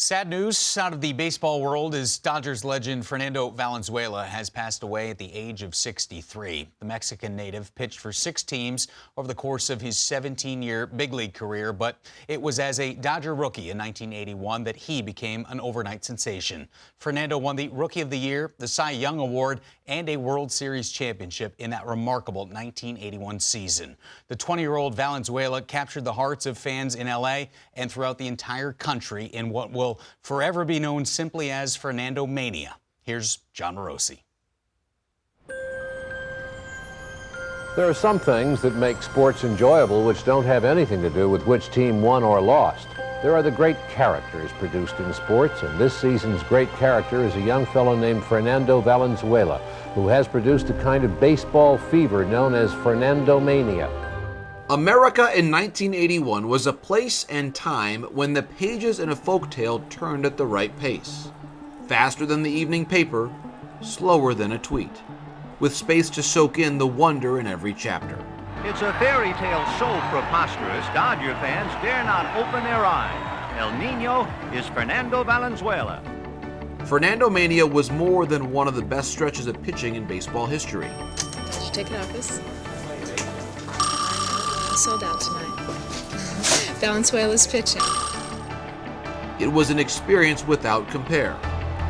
Sad news out of the baseball world as Dodgers legend Fernando Valenzuela has passed away at the age of 63. The Mexican native pitched for 6 teams over the course of his 17-year big league career, but it was as a Dodger rookie in 1981 that he became an overnight sensation. Fernando won the Rookie of the Year, the Cy Young Award, and a World Series championship in that remarkable 1981 season. The 20-year-old Valenzuela captured the hearts of fans in L.A. and throughout the entire country in what will forever be known simply as Fernandomania. Here's Jon Morosi. There are some things that make sports enjoyable which don't have anything to do with which team won or lost. There are the great characters produced in sports, and this season's great character is a young fellow named Fernando Valenzuela, who has produced a kind of baseball fever known as Fernandomania. America in 1981 was a place and time when the pages in a folktale turned at the right pace. Faster than the evening paper, slower than a tweet, with space to soak in the wonder in every chapter. It's a fairy tale so preposterous, Dodger fans dare not open their eyes. El Nino is Fernando Valenzuela. Fernandomania was more than one of the best stretches of pitching in baseball history. Did you take an office? Sold out tonight. Valenzuela's pitching. It was an experience without compare,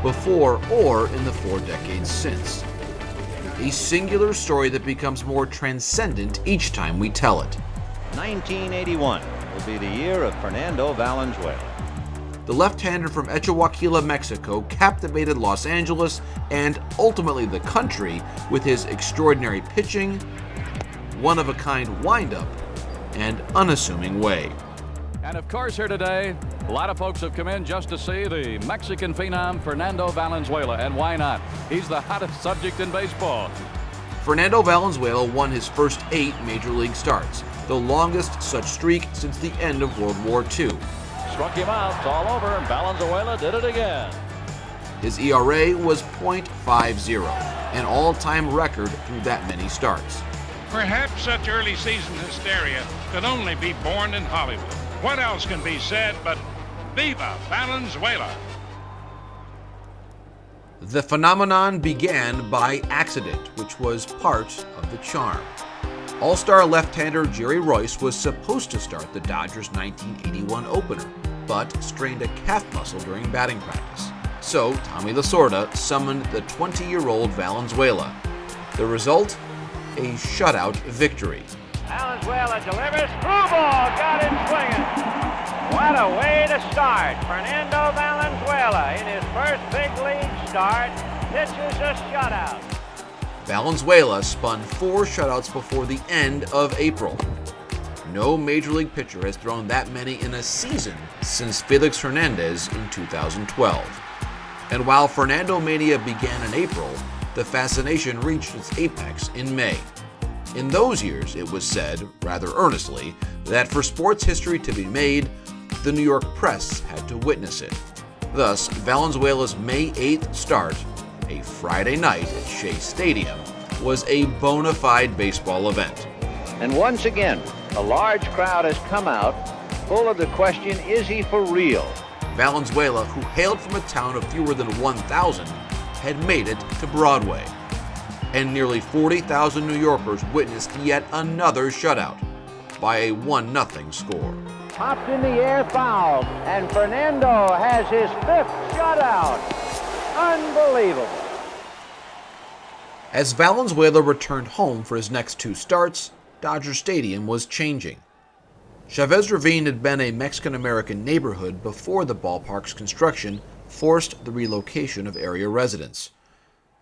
before or in the 4 decades since. A singular story that becomes more transcendent each time we tell it. 1981 will be the year of Fernando Valenzuela. The left-hander from Echahuaquila, Mexico, captivated Los Angeles and ultimately the country with his extraordinary pitching, one-of-a-kind wind-up, and unassuming way. And of course here today, a lot of folks have come in just to see the Mexican phenom Fernando Valenzuela, and why not? He's the hottest subject in baseball. Fernando Valenzuela won his first 8 major league starts, the longest such streak since the end of World War II. Struck him out, it's all over, and Valenzuela did it again. His ERA was .50, an all-time record through that many starts. Perhaps such early season hysteria could only be born in Hollywood. What else can be said but Viva Valenzuela? The phenomenon began by accident, which was part of the charm. All-star left-hander Jerry Royce was supposed to start the Dodgers' 1981 opener, but strained a calf muscle during batting practice. So Tommy Lasorda summoned the 20-year-old Valenzuela. The result? A shutout victory. Valenzuela delivers, through ball, got him swinging. What a way to start. Fernando Valenzuela in his first big league start pitches a shutout. Valenzuela spun 4 shutouts before the end of April. No major league pitcher has thrown that many in a season since Felix Hernandez in 2012. And while Fernandomania began in April, the fascination reached its apex in May. In those years, it was said, rather earnestly, that for sports history to be made, the New York press had to witness it. Thus, Valenzuela's May 8th start, a Friday night at Shea Stadium, was a bona fide baseball event. And once again, a large crowd has come out, full of the question, is he for real? Valenzuela, who hailed from a town of fewer than 1,000, had made it to Broadway. And nearly 40,000 New Yorkers witnessed yet another shutout by a 1-0 score. Popped in the air, foul, and Fernando has his 5th shutout. Unbelievable. As Valenzuela returned home for his next 2 starts, Dodger Stadium was changing. Chavez Ravine had been a Mexican-American neighborhood before the ballpark's construction forced the relocation of area residents.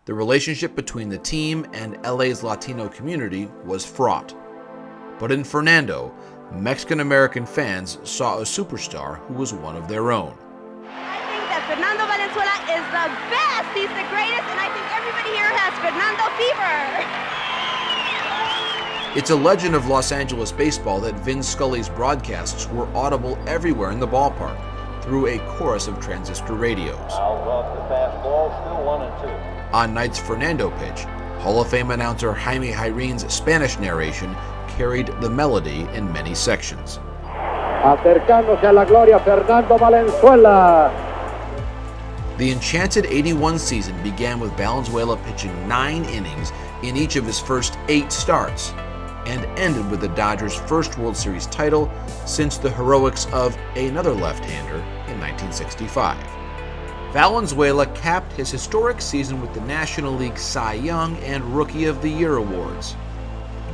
The relationship between the team and LA's Latino community was fraught. But in Fernando, Mexican-American fans saw a superstar who was one of their own. I think that Fernando Valenzuela is the best. He's the greatest, and I think everybody here has Fernando fever. It's a legend of Los Angeles baseball that Vin Scully's broadcasts were audible everywhere in the ballpark through a chorus of transistor radios. Fouls off the fastball, still 1-2. On nights Fernando pitched, Hall of Fame announcer Jaime Jairin's Spanish narration carried the melody in many sections. Acercándose a la gloria, Fernando Valenzuela. The enchanted 81 season began with Valenzuela pitching 9 innings in each of his first 8 starts, and ended with the Dodgers' first World Series title since the heroics of another left-hander in 1965. Valenzuela capped his historic season with the National League Cy Young and Rookie of the Year awards.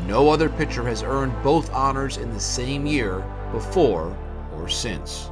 No other pitcher has earned both honors in the same year before or since.